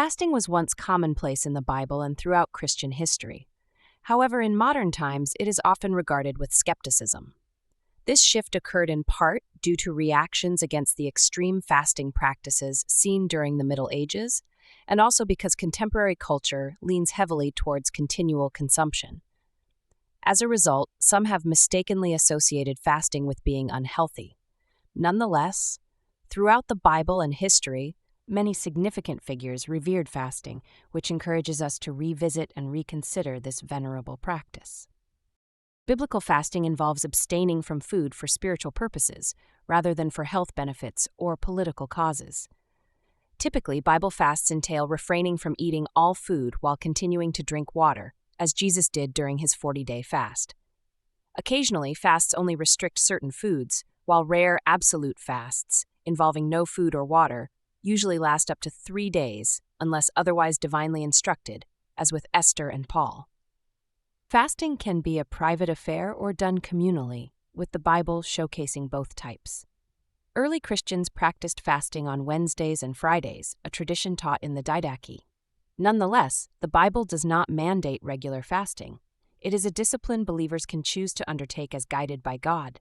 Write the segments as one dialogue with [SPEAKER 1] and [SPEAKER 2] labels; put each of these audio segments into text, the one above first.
[SPEAKER 1] Fasting was once commonplace in the Bible and throughout Christian history. However, in modern times, it is often regarded with skepticism. This shift occurred in part due to reactions against the extreme fasting practices seen during the Middle Ages, and also because contemporary culture leans heavily towards continual consumption. As a result, some have mistakenly associated fasting with being unhealthy. Nonetheless, throughout the Bible and history, many significant figures revered fasting, which encourages us to revisit and reconsider this venerable practice. Biblical fasting involves abstaining from food for spiritual purposes, rather than for health benefits or political causes. Typically, Bible fasts entail refraining from eating all food while continuing to drink water, as Jesus did during his 40-day fast. Occasionally, fasts only restrict certain foods, while rare absolute fasts, involving no food or water, usually last up to 3 days, unless otherwise divinely instructed, as with Esther and Paul. Fasting can be a private affair or done communally, with the Bible showcasing both types. Early Christians practiced fasting on Wednesdays and Fridays, a tradition taught in the Didache. Nonetheless, the Bible does not mandate regular fasting. It is a discipline believers can choose to undertake as guided by God.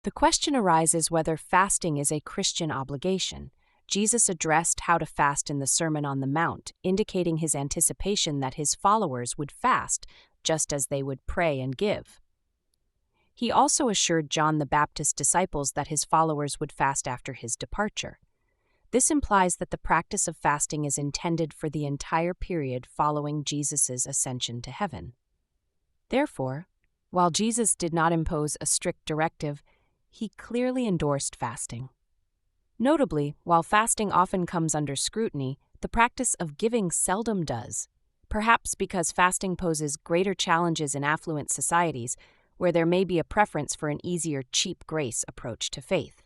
[SPEAKER 1] The question arises whether fasting is a Christian obligation. Jesus addressed how to fast in the Sermon on the Mount, indicating his anticipation that his followers would fast just as they would pray and give. He also assured John the Baptist's disciples that his followers would fast after his departure. This implies that the practice of fasting is intended for the entire period following Jesus' ascension to heaven. Therefore, while Jesus did not impose a strict directive, he clearly endorsed fasting. Notably, while fasting often comes under scrutiny, the practice of giving seldom does, perhaps because fasting poses greater challenges in affluent societies where there may be a preference for an easier, cheap grace approach to faith.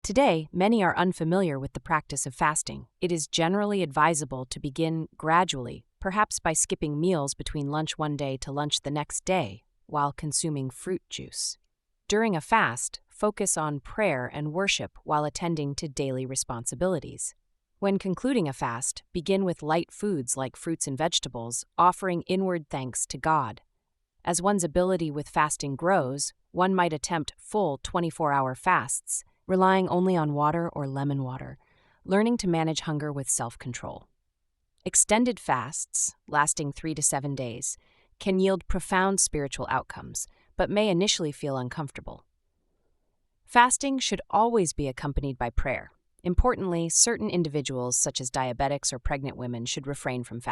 [SPEAKER 1] Today, many are unfamiliar with the practice of fasting. It is generally advisable to begin gradually, perhaps by skipping meals between lunch one day to lunch the next day, while consuming fruit juice. During a fast, focus on prayer and worship while attending to daily responsibilities. When concluding a fast, begin with light foods like fruits and vegetables, offering inward thanks to God. As one's ability with fasting grows, one might attempt full 24-hour fasts, relying only on water or lemon water, learning to manage hunger with self-control. Extended fasts, lasting 3 to 7 days, can yield profound spiritual outcomes, but may initially feel uncomfortable. Fasting should always be accompanied by prayer. Importantly, certain individuals, such as diabetics or pregnant women, should refrain from fasting.